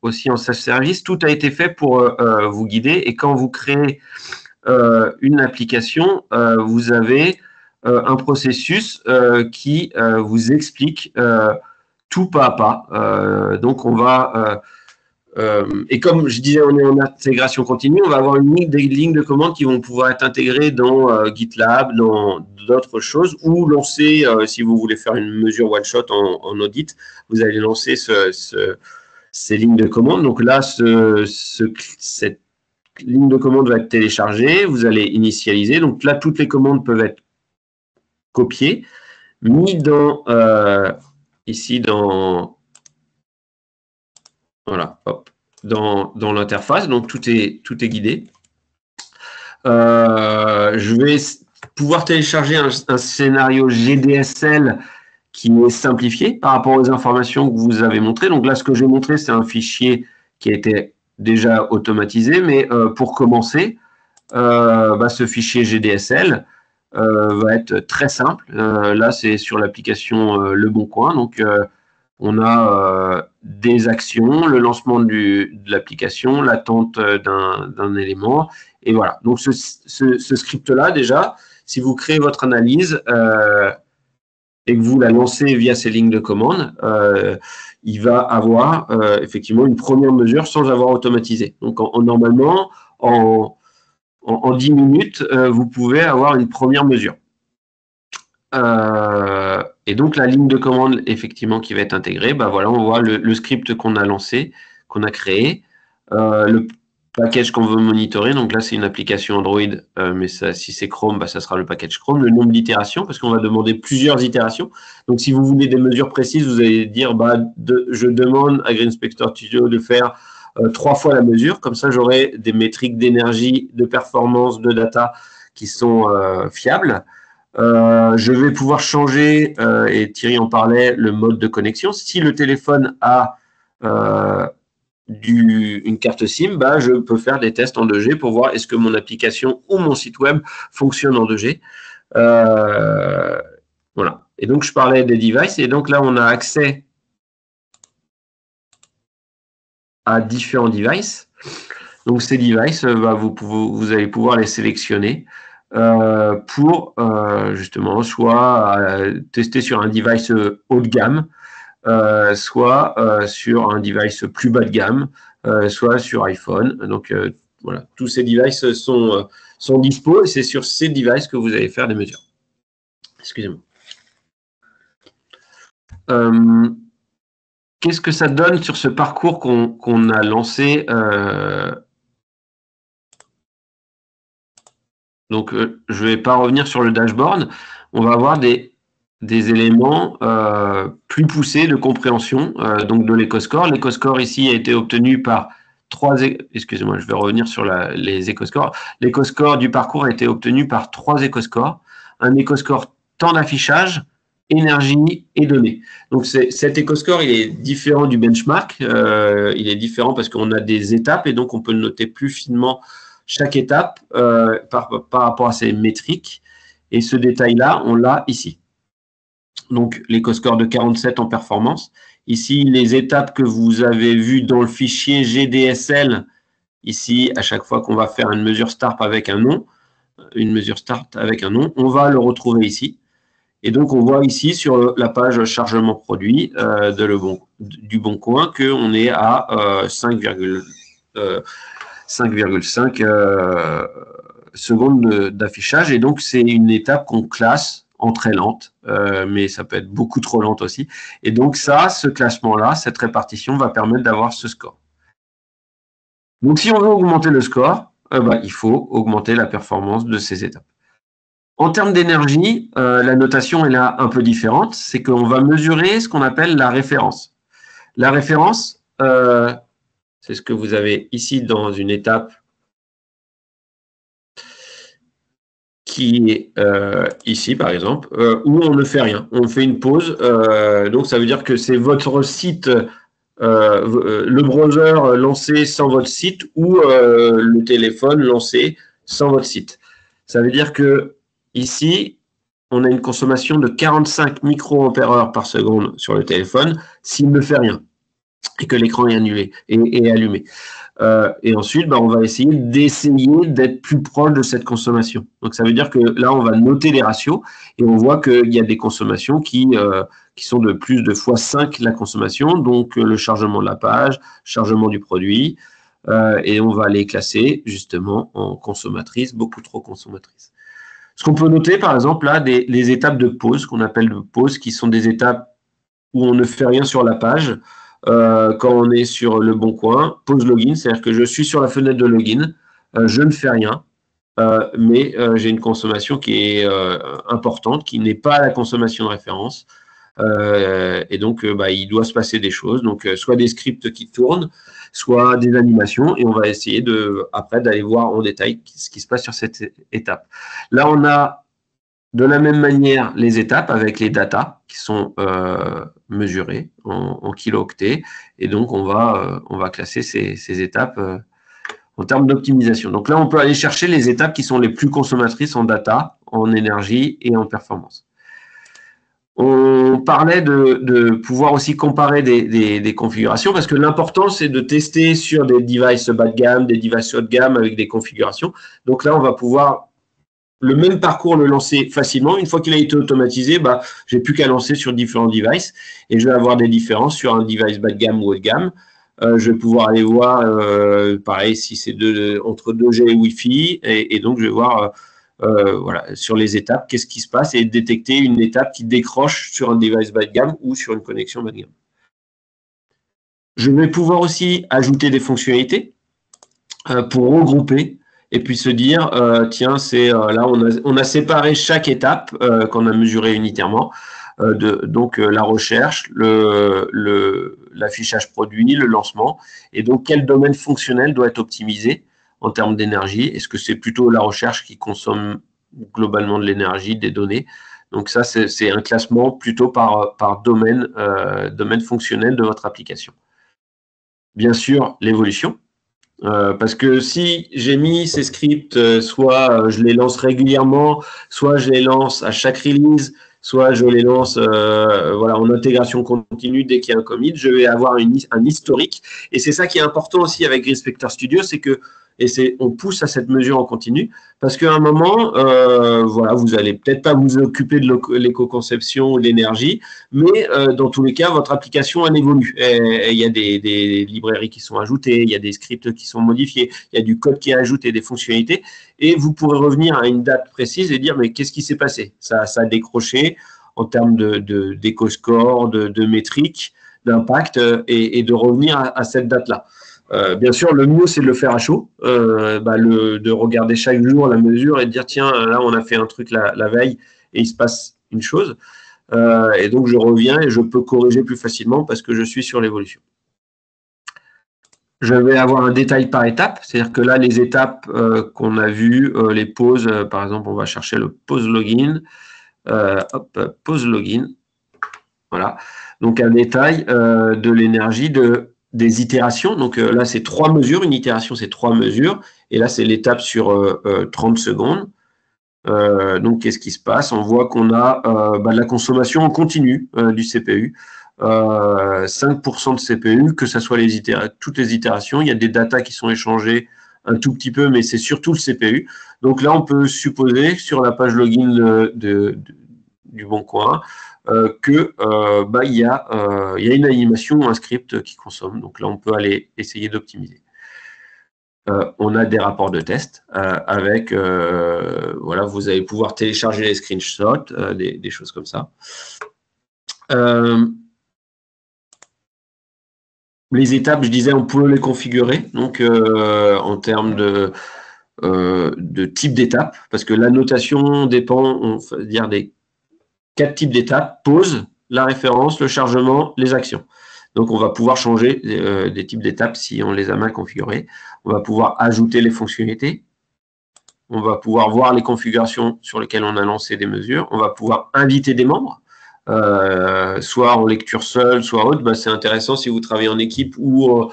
Speaker 2: aussi en self-service, tout a été fait pour vous guider. Et quand vous créez une application, vous avez un processus qui vous explique tout pas à pas. Donc, on va... et comme je disais, on est en intégration continue, on va avoir des lignes de commande qui vont pouvoir être intégrées dans GitLab, dans d'autres choses, ou lancer, si vous voulez faire une mesure one-shot en audit, vous allez lancer ces lignes de commande. Donc là, cette ligne de commande va être téléchargée, vous allez initialiser. Donc là, toutes les commandes peuvent être copiées, mis ici dans... Voilà, hop, dans l'interface. Donc, tout est guidé. Je vais pouvoir télécharger un scénario GDSL qui est simplifié par rapport aux informations que vous avez montrées. Donc là, ce que j'ai montré, c'est un fichier qui a été déjà automatisé, mais pour commencer, ce fichier GDSL va être très simple. Là, c'est sur l'application Le Bon Coin. Donc, on a des actions, le lancement de l'application, l'attente d'un élément. Et voilà. Donc, ce script-là, déjà, si vous créez votre analyse et que vous la lancez via ces lignes de commande, il va avoir effectivement une première mesure sans avoir automatisé. Donc, normalement, en 10 minutes, vous pouvez avoir une première mesure. Et donc, la ligne de commande, effectivement, qui va être intégrée, voilà, on voit le script qu'on a lancé, qu'on a créé, le package qu'on veut monitorer. Donc là, c'est une application Android, mais ça, si c'est Chrome, ça sera le package Chrome. Le nombre d'itérations, parce qu'on va demander plusieurs itérations. Donc, si vous voulez des mesures précises, vous allez dire, je demande à GreenSpector Studio de faire 3 fois la mesure. Comme ça, j'aurai des métriques d'énergie, de performance, de data qui sont fiables. Je vais pouvoir changer, et Thierry en parlait, le mode de connexion. Si le téléphone a une carte SIM, je peux faire des tests en 2G pour voir est-ce que mon application ou mon site web fonctionne en 2G. Voilà. Et donc, je parlais des devices. Et donc là, on a accès à différents devices. Donc, ces devices, vous allez pouvoir les sélectionner pour justement soit tester sur un device haut de gamme, soit sur un device plus bas de gamme, soit sur iPhone. Donc, voilà, tous ces devices sont dispo et c'est sur ces devices que vous allez faire des mesures. Excusez-moi. Qu'est-ce que ça donne sur ce parcours qu'on a lancé Donc, je ne vais pas revenir sur le dashboard. On va avoir des éléments plus poussés de compréhension donc de l'éco-score. L'éco-score ici a été obtenu par 3... Excusez-moi, je vais revenir sur les éco-scores. L'éco-score du parcours a été obtenu par 3 éco-scores. Un éco-score temps d'affichage, énergie et données. Donc, cet éco-score, il est différent du benchmark. Il est différent parce qu'on a des étapes et donc on peut le noter plus finement chaque étape par rapport à ces métriques. Et ce détail-là, on l'a ici. Donc, l'éco-score de 47 en performance. Ici, les étapes que vous avez vues dans le fichier GDSL. Ici, à chaque fois qu'on va faire une mesure start avec un nom, on va le retrouver ici. Et donc, on voit ici sur la page chargement produit du Bon Coin qu'on est à 5,5 secondes d'affichage. Et donc, c'est une étape qu'on classe en très lente, mais ça peut être beaucoup trop lente aussi. Et donc, ce classement-là, cette répartition va permettre d'avoir ce score. Donc, si on veut augmenter le score, il faut augmenter la performance de ces étapes. En termes d'énergie, la notation est là un peu différente. C'est qu'on va mesurer ce qu'on appelle la référence. La référence, c'est ce que vous avez ici dans une étape qui est ici, par exemple, où on ne fait rien. On fait une pause. Donc, ça veut dire que c'est votre site, le browser lancé sans votre site ou le téléphone lancé sans votre site. Ça veut dire que ici, on a une consommation de 45 microampères par seconde sur le téléphone s'il ne fait rien et que l'écran est annulé et allumé. Et ensuite, on va essayer d'être plus proche de cette consommation. Donc, ça veut dire que là, on va noter les ratios et on voit qu'il y a des consommations qui sont de plus de x5 la consommation, donc le chargement de la page, chargement du produit, et on va les classer justement en consommatrices, beaucoup trop consommatrices. Ce qu'on peut noter, par exemple, là, les étapes de pause, qu'on appelle de pause, qui sont des étapes où on ne fait rien sur la page. Quand on est sur le Bon Coin, pause login, c'est-à-dire que je suis sur la fenêtre de login, je ne fais rien, mais j'ai une consommation qui est importante, qui n'est pas la consommation de référence. Et donc, il doit se passer des choses, donc soit des scripts qui tournent, soit des animations, et on va essayer après d'aller voir en détail ce qui se passe sur cette étape. Là, on a De la même manière, les étapes avec les datas qui sont mesurées en kilo-octets. Et donc, on va classer ces étapes en termes d'optimisation. Donc là, on peut aller chercher les étapes qui sont les plus consommatrices en data, en énergie et en performance. On parlait de pouvoir aussi comparer des configurations parce que l'important, c'est de tester sur des devices bas de gamme, des devices haut de gamme avec des configurations. Donc là, on va pouvoir le même parcours le lancer facilement. Une fois qu'il a été automatisé, j'ai plus qu'à lancer sur différents devices et je vais avoir des différences sur un device bas de gamme ou haut de gamme. Je vais pouvoir aller voir, pareil, si c'est entre 2G et Wi-Fi et donc je vais voir voilà, sur les étapes, qu'est-ce qui se passe et détecter une étape qui décroche sur un device bas de gamme ou sur une connexion bas de gamme. Je vais pouvoir aussi ajouter des fonctionnalités pour regrouper et puis se dire, tiens, là, on a séparé chaque étape qu'on a mesurée unitairement. Donc, la recherche, l'affichage produit, le lancement. Et donc, quel domaine fonctionnel doit être optimisé en termes d'énergie? Est-ce que c'est plutôt la recherche qui consomme globalement de l'énergie, des données? Donc, ça, c'est un classement plutôt par domaine fonctionnel de votre application. Bien sûr, l'évolution. Parce que si j'ai mis ces scripts, soit je les lance régulièrement, soit je les lance à chaque release, soit je les lance voilà, en intégration continue dès qu'il y a un commit, je vais avoir un historique. Et c'est ça qui est important aussi avec GreenSpector Studio, c'est que on pousse à cette mesure en continu, parce qu'à un moment, voilà, vous n'allez peut-être pas vous occuper de l'éco-conception ou de l'énergie, mais dans tous les cas, votre application, elle évolue. Il y a des librairies qui sont ajoutées, il y a des scripts qui sont modifiés, il y a du code qui est ajouté, des fonctionnalités, et vous pourrez revenir à une date précise et dire, mais qu'est-ce qui s'est passé? Ça a décroché en termes d'éco-score, de métriques, d'impact, et de revenir à cette date-là. Bien sûr, le mieux, c'est de le faire à chaud, de regarder chaque jour la mesure et de dire, tiens, là, on a fait un truc la veille et il se passe une chose. Et donc, je reviens et je peux corriger plus facilement parce que je suis sur l'évolution. Je vais avoir un détail par étape, c'est-à-dire que là, les étapes qu'on a vues, les pauses, par exemple, on va chercher le pause login. Pause login. Voilà. Donc, un détail de l'énergie des itérations. Donc là, c'est 3 mesures. Une itération, c'est 3 mesures. Et là, c'est l'étape sur 30 secondes. Donc, qu'est-ce qui se passe? On voit qu'on a de la consommation en continu du CPU. 5% de CPU, que ce soit toutes les itérations. Il y a des datas qui sont échangées un tout petit peu, mais c'est surtout le CPU. Donc là, on peut supposer sur la page login du Bon Coin qu'il y a une animation ou un script qui consomme. Donc là, on peut aller essayer d'optimiser. On a des rapports de test avec, voilà, vous allez pouvoir télécharger les screenshots, des choses comme ça. Les étapes, je disais, on peut les configurer, donc en termes de type d'étape, parce que la notation dépend, on va dire, des 4 types d'étapes: pause, la référence, le chargement, les actions. Donc, on va pouvoir changer des types d'étapes si on les a mal configurées. On va pouvoir ajouter les fonctionnalités. On va pouvoir voir les configurations sur lesquelles on a lancé des mesures. On va pouvoir inviter des membres, soit en lecture seule, soit autre. C'est intéressant si vous travaillez en équipe ou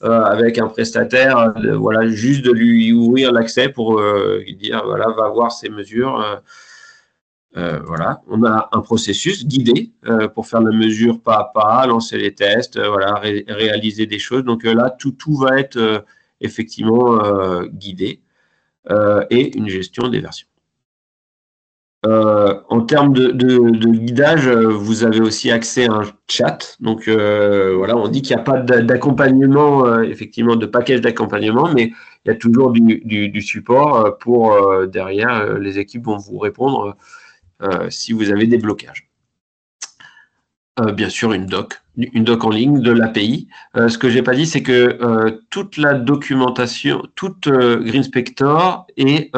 Speaker 2: avec un prestataire, voilà, juste de lui ouvrir l'accès pour lui dire, voilà, va voir ces mesures. Voilà, on a un processus guidé pour faire la mesure pas à pas, lancer les tests, voilà, réaliser des choses. Donc là, tout va être effectivement guidé et une gestion des versions. En termes de guidage, vous avez aussi accès à un chat. Donc voilà, on dit qu'il n'y a pas d'accompagnement, effectivement, de package d'accompagnement, mais il y a toujours du support pour derrière, les équipes vont vous répondre si vous avez des blocages. Bien sûr, une doc en ligne de l'API. Ce que je n'ai pas dit, c'est que toute la documentation, toute GreenSpector et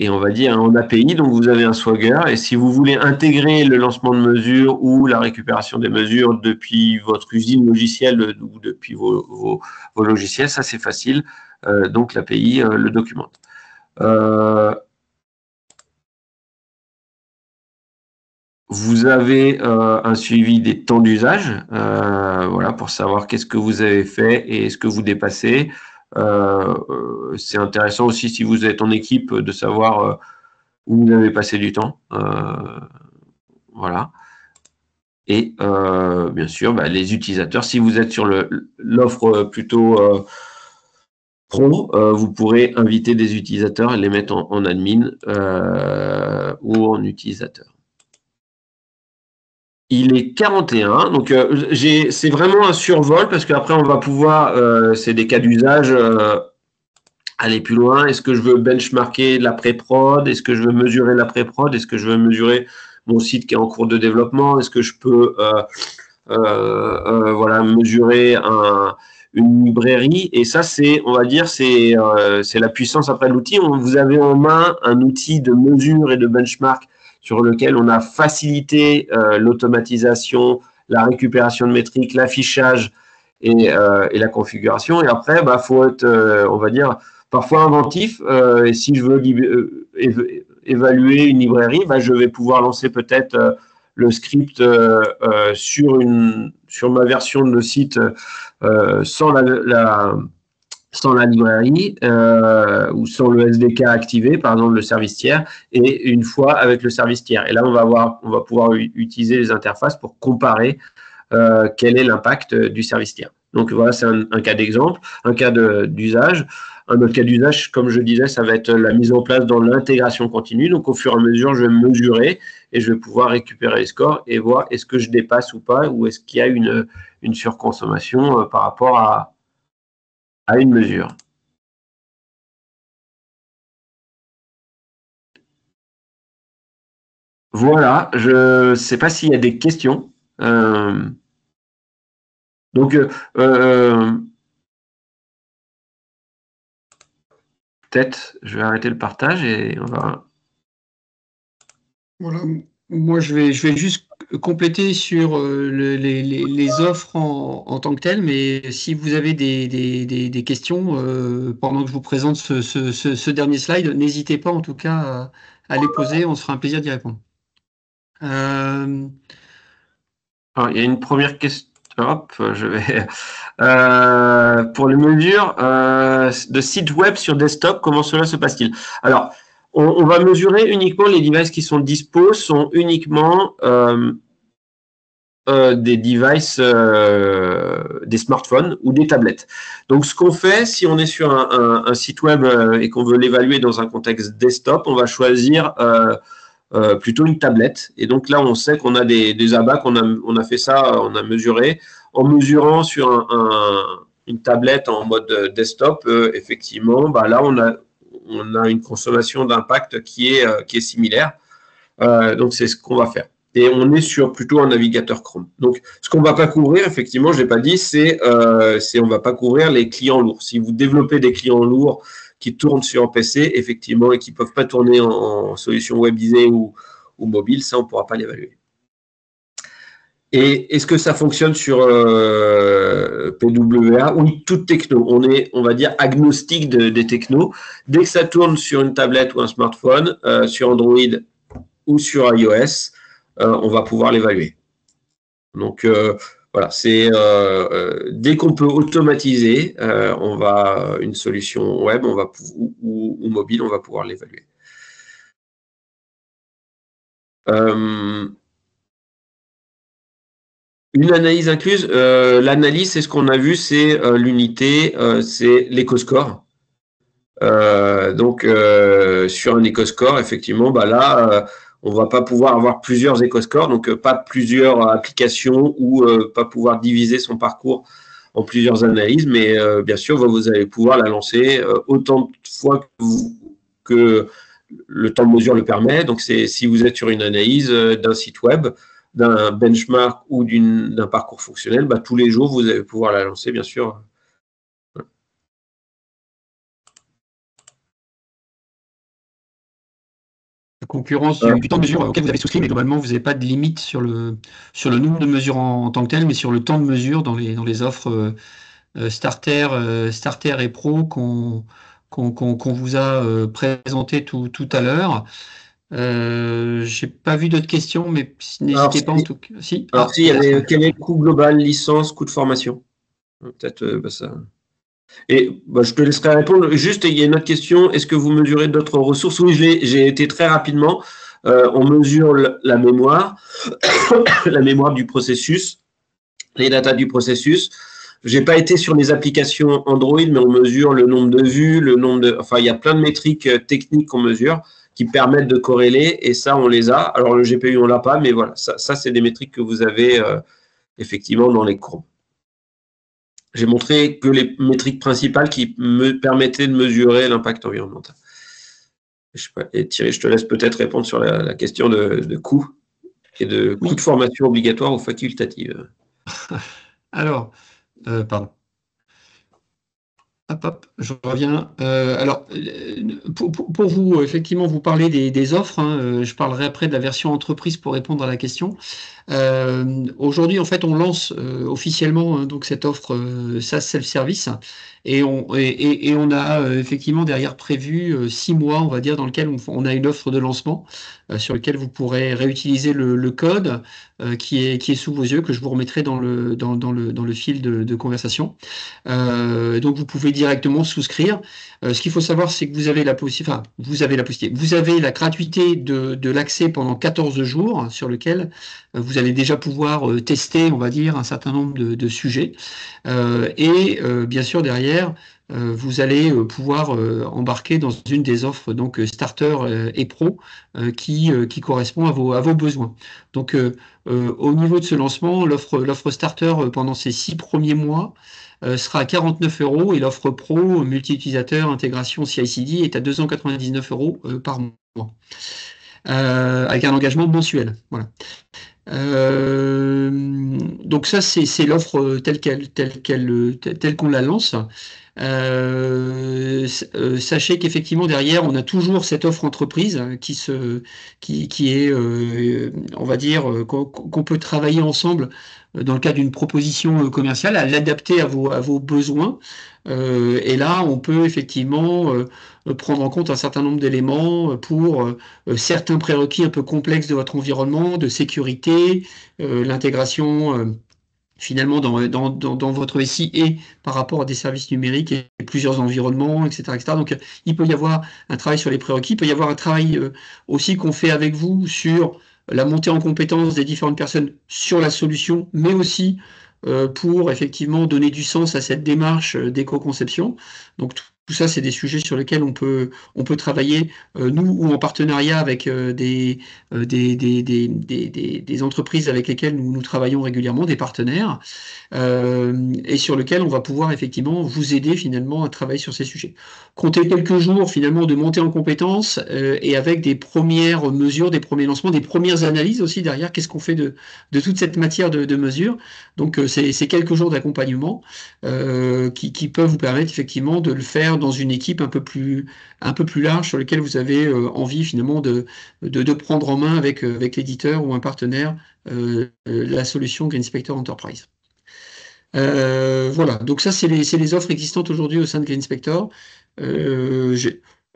Speaker 2: on va dire en API, donc vous avez un Swagger, et si vous voulez intégrer le lancement de mesures ou la récupération des mesures depuis votre usine logicielle ou depuis vos logiciels, ça c'est facile, donc l'API le documente. Vous avez un suivi des temps d'usage, voilà, pour savoir qu'est-ce que vous avez fait et est-ce que vous dépassez. C'est intéressant aussi si vous êtes en équipe de savoir où vous avez passé du temps. Voilà. Et bien sûr, les utilisateurs, si vous êtes sur l'offre plutôt pro, vous pourrez inviter des utilisateurs et les mettre en admin ou en utilisateur. Il est 41, donc c'est vraiment un survol parce qu'après on va pouvoir, c'est des cas d'usage, aller plus loin. Est-ce que je veux benchmarker la pré-prod? Est-ce que je veux mesurer la pré-prod? Est-ce que je veux mesurer mon site qui est en cours de développement? Est-ce que je peux voilà, mesurer une librairie? Et ça, c'est, on va dire, c'est la puissance après de l'outil. Vous avez en main un outil de mesure et de benchmark sur lequel on a facilité l'automatisation, la récupération de métriques, l'affichage et la configuration. Et après, faut être, on va dire, parfois inventif. Et si je veux évaluer une librairie, je vais pouvoir lancer peut-être le script sur ma version de site sans la librairie ou sans le SDK activé, par exemple le service tiers, et une fois avec le service tiers. Et là, on va pouvoir utiliser les interfaces pour comparer quel est l'impact du service tiers. Donc voilà, c'est un cas d'exemple, un cas d'usage. Un autre cas d'usage, comme je disais, ça va être la mise en place dans l'intégration continue. Donc au fur et à mesure, je vais mesurer et je vais pouvoir récupérer les scores et voir est-ce que je dépasse ou pas, ou est-ce qu'il y a une surconsommation par rapport à une mesure. Voilà, je ne sais pas s'il y a des questions. Donc, peut-être, je vais arrêter le partage et on va...
Speaker 1: Voilà, moi je vais juste compléter sur les offres en tant que telles, mais si vous avez des questions pendant que je vous présente ce dernier slide, n'hésitez pas en tout cas à les poser, on se fera un plaisir d'y répondre.
Speaker 2: Alors, il y a une première question. Hop, je vais. Pour les mesures de sites web sur desktop, comment cela se passe-t-il? Alors, on va mesurer uniquement les devices qui sont dispo, sont uniquement des devices, des smartphones ou des tablettes. Donc, ce qu'on fait, si on est sur un site web et qu'on veut l'évaluer dans un contexte desktop, on va choisir plutôt une tablette. Et donc là, on sait qu'on a des abats, on a fait ça, on a mesuré. En mesurant sur une tablette en mode desktop, effectivement, là, on a une consommation d'impact qui est similaire. Donc, c'est ce qu'on va faire. Et on est sur plutôt un navigateur Chrome. Donc, ce qu'on ne va pas couvrir, effectivement, je ne l'ai pas dit, c'est on ne va pas couvrir les clients lourds. Si vous développez des clients lourds qui tournent sur PC, effectivement, et qui ne peuvent pas tourner en solution webisée ou mobile, ça, on ne pourra pas l'évaluer. Et est-ce que ça fonctionne sur PWA? Oui, toute techno. On va dire, agnostique des technos. Dès que ça tourne sur une tablette ou un smartphone, sur Android ou sur iOS, on va pouvoir l'évaluer. Donc, voilà, c'est dès qu'on peut automatiser, une solution web ou mobile, on va pouvoir l'évaluer. Une analyse incluse, l'analyse, c'est ce qu'on a vu, c'est l'unité, c'est l'éco-score. Donc, sur un éco-score, effectivement, là, on ne va pas pouvoir avoir plusieurs éco-scores, donc pas plusieurs applications ou pas pouvoir diviser son parcours en plusieurs analyses, mais bien sûr, vous allez pouvoir la lancer autant de fois que le temps de mesure le permet. Donc, si vous êtes sur une analyse d'un site web, d'un benchmark ou d'un parcours fonctionnel, tous les jours, vous allez pouvoir la lancer, bien sûr.
Speaker 1: La concurrence du temps de mesure auquel vous avez souscrit, mais globalement, vous n'avez pas de limite sur le nombre de mesures en tant que tel, mais sur le temps de mesure dans les offres starter et pro qu'on qu'on vous a présenté tout à l'heure. J'ai pas vu d'autres questions, mais
Speaker 2: Alors,
Speaker 1: n'hésitez pas en tout cas. Si?
Speaker 2: alors
Speaker 1: Ah,
Speaker 2: si, il y
Speaker 1: peut-être.
Speaker 2: avait quel est le coût global, licence, coût de formation? Peut-être ça. Et bah, je te laisserai répondre. Juste, il y a une autre question. Est-ce que vous mesurez d'autres ressources? Oui, j'ai été très rapidement. On mesure la mémoire, la mémoire du processus, les datas du processus. J'ai pas été sur les applications Android, mais on mesure le nombre de vues, le nombre de. Enfin, il y a plein de métriques techniques qu'on mesure qui permettent de corréler, et ça, on les a. Alors, le GPU, on l'a pas, mais voilà, ça c'est des métriques que vous avez effectivement dans les courbes. J'ai montré que les métriques principales qui me permettaient de mesurer l'impact environnemental. Je sais pas, et Thierry, je te laisse peut-être répondre sur la question de coût et de coût de
Speaker 1: Oui.
Speaker 2: formation obligatoire ou facultative.
Speaker 1: Alors, pardon. Hop, hop, je reviens. Alors, pour vous, effectivement, vous parlez des offres, hein, je parlerai après de la version entreprise pour répondre à la question. Aujourd'hui, en fait, on lance officiellement hein, donc cette offre SaaS Self-Service et on a effectivement derrière prévu 6 mois, on va dire, dans lequel on a une offre de lancement sur lequel vous pourrez réutiliser le code qui est sous vos yeux, que je vous remettrai dans le fil de conversation. Donc, vous pouvez directement souscrire. Ce qu'il faut savoir, c'est que vous avez la possibilité, enfin, vous avez la gratuité de l'accès pendant 14 jours hein, sur lequel vous allez déjà pouvoir tester, on va dire, un certain nombre de sujets. Bien sûr, derrière, vous allez pouvoir embarquer dans une des offres donc Starter et Pro qui correspond à vos besoins. Donc, au niveau de ce lancement, l'offre Starter pendant ces 6 premiers mois sera à 49 € et l'offre Pro multi-utilisateur intégration CI/CD est à 299 € par mois, avec un engagement mensuel. Voilà. Donc ça, c'est l'offre telle qu'on la lance. Sachez qu'effectivement derrière, on a toujours cette offre entreprise qui est, on va dire, qu'on peut travailler ensemble dans le cadre d'une proposition commerciale, à l'adapter à vos besoins. Et là, on peut effectivement prendre en compte un certain nombre d'éléments pour certains prérequis un peu complexes de votre environnement, de sécurité, l'intégration finalement dans votre SI et par rapport à des services numériques et plusieurs environnements, etc., etc. Donc, il peut y avoir un travail sur les prérequis, il peut y avoir un travail aussi qu'on fait avec vous sur la montée en compétence des différentes personnes sur la solution, mais aussi pour effectivement donner du sens à cette démarche d'éco-conception. Donc, tout ça, c'est des sujets sur lesquels on peut travailler, nous, ou en partenariat avec des entreprises avec lesquelles nous travaillons régulièrement, des partenaires, et sur lequel on va pouvoir effectivement vous aider finalement à travailler sur ces sujets. Comptez quelques jours finalement de monter en compétences et avec des premières mesures, des premiers lancements, des premières analyses aussi derrière. Qu'est-ce qu'on fait de toute cette matière de mesures? Donc c'est quelques jours d'accompagnement qui peuvent vous permettre effectivement de le faire dans une équipe un peu plus large sur lequel vous avez envie finalement de prendre en main avec l'éditeur ou un partenaire la solution GreenSpector Enterprise. Voilà, donc ça, c'est les offres existantes aujourd'hui au sein de GreenSpector.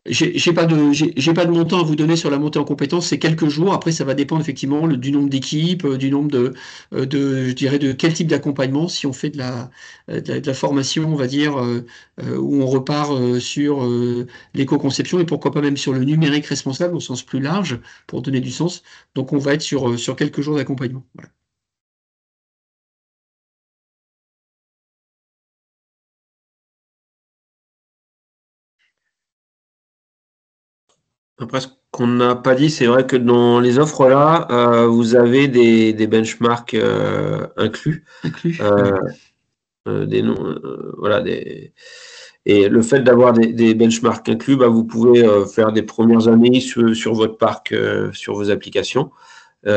Speaker 1: J'ai pas de montant à vous donner sur la montée en compétences, c'est quelques jours. Après, ça va dépendre effectivement du nombre d'équipes, du nombre je dirais, de quel type d'accompagnement. Si on fait de la formation, on va dire, où on repart sur l'éco-conception et pourquoi pas même sur le numérique responsable au sens plus large pour donner du sens. Donc, on va être sur quelques jours d'accompagnement. Voilà.
Speaker 2: Après, ce qu'on n'a pas dit, c'est vrai que dans les offres là, vous avez des benchmarks inclus.
Speaker 1: Inclus.
Speaker 2: Des noms, voilà, et le fait d'avoir des benchmarks inclus, bah, vous pouvez faire des premières années sur votre parc, sur vos applications. Et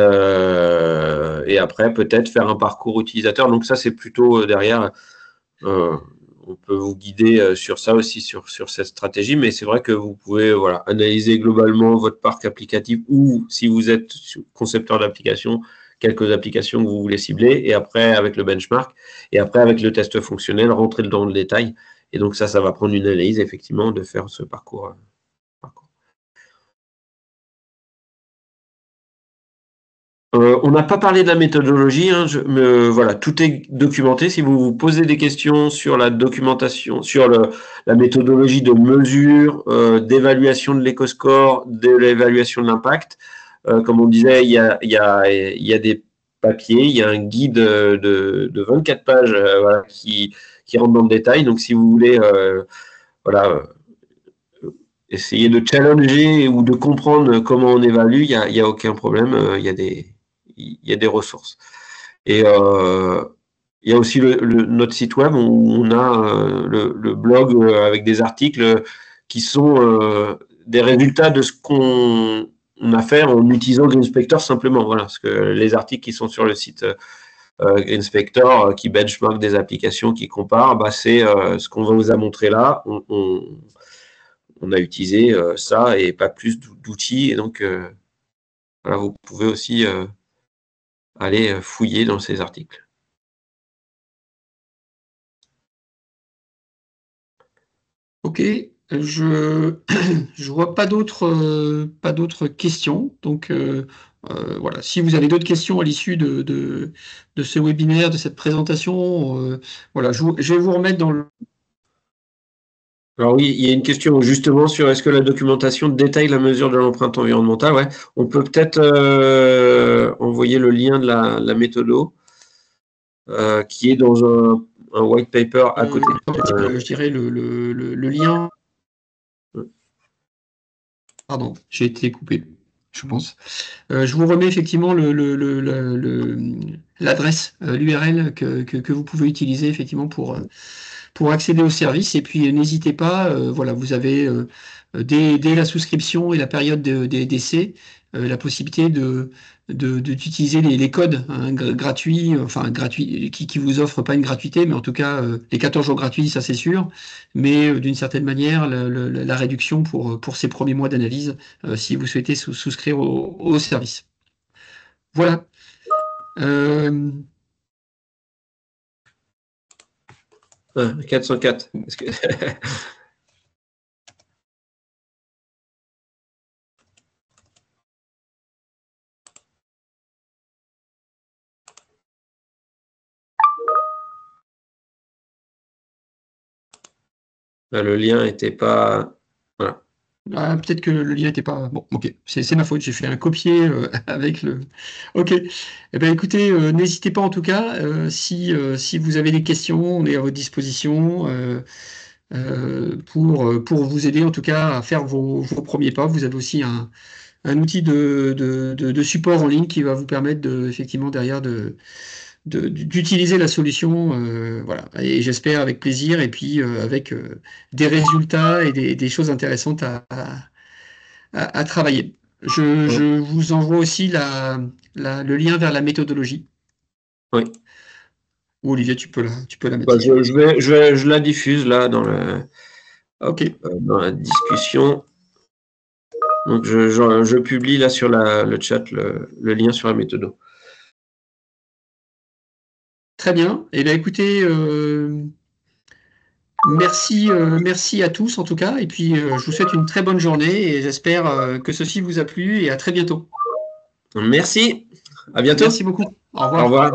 Speaker 2: après, peut-être faire un parcours utilisateur. Donc ça, c'est plutôt derrière. On peut vous guider sur ça aussi, sur cette stratégie, mais c'est vrai que vous pouvez voilà, analyser globalement votre parc applicatif ou si vous êtes concepteur d'application, quelques applications que vous voulez cibler, et après avec le benchmark, et après avec le test fonctionnel, rentrer dans le détail Et donc ça va prendre une analyse, effectivement, de faire ce parcours. On n'a pas parlé de la méthodologie, hein, voilà, tout est documenté. Si vous vous posez des questions sur la documentation, sur la méthodologie de mesure, d'évaluation de l'éco-score, de l'évaluation de l'impact, comme on disait, il y a des papiers, il y a un guide de 24 pages voilà, qui rentre dans le détail. Donc si vous voulez voilà, essayer de challenger ou de comprendre comment on évalue, il n'y a aucun problème, il y a des ressources. Et il y a aussi notre site web où on a le blog avec des articles qui sont des résultats de ce qu'on a fait en utilisant GreenSpector simplement. Voilà, parce que les articles qui sont sur le site GreenSpector qui benchmark des applications, qui comparent, bah, c'est ce qu'on vous a montré là. On a utilisé ça et pas plus d'outils. Et donc, voilà, vous pouvez aussi aller fouiller dans ces articles.
Speaker 1: Ok, je vois pas d'autres questions. Donc voilà, si vous avez d'autres questions à l'issue de ce webinaire, de cette présentation, voilà, je vais vous remettre dans le.
Speaker 2: Alors oui, il y a une question justement sur est-ce que la documentation détaille la mesure de l'empreinte environnementale. Ouais, on peut peut-être envoyer le lien de la méthodo qui est dans un white paper à côté.
Speaker 1: Je dirais le lien. Pardon, j'ai été coupé, je pense. Je vous remets effectivement l'adresse, l'URL que vous pouvez utiliser effectivement pour accéder au service. Et puis n'hésitez pas, voilà, vous avez dès la souscription et la période d'essai la possibilité d'utiliser les codes hein, gratuits, enfin gratuits, qui vous offrent pas une gratuité, mais en tout cas les 14 jours gratuits, ça c'est sûr, mais d'une certaine manière la réduction pour ces premiers mois d'analyse si vous souhaitez souscrire au service. Voilà.
Speaker 2: 404. Le lien n'était pas. Voilà.
Speaker 1: Ah, peut-être que le lien n'était pas. Bon, ok, c'est ma faute, j'ai fait un copier avec le. Ok. Eh bien, écoutez, n'hésitez pas en tout cas, si vous avez des questions, on est à votre disposition pour vous aider en tout cas à faire vos premiers pas. Vous avez aussi un outil de support en ligne qui va vous permettre effectivement derrière d'utiliser la solution, voilà, et j'espère avec plaisir, et puis avec des résultats et des choses intéressantes à travailler. Je vous envoie aussi le lien vers la méthodologie.
Speaker 2: Oui.
Speaker 1: Olivier, tu peux la mettre.
Speaker 2: Bah, je la diffuse là dans dans la discussion. Donc je publie là sur le chat le lien sur la méthode.
Speaker 1: Très bien. Eh bien, écoutez, merci à tous en tout cas. Et puis, je vous souhaite une très bonne journée et j'espère que ceci vous a plu et à très bientôt.
Speaker 2: Merci. À bientôt.
Speaker 1: Merci beaucoup. Au revoir.
Speaker 2: Au revoir.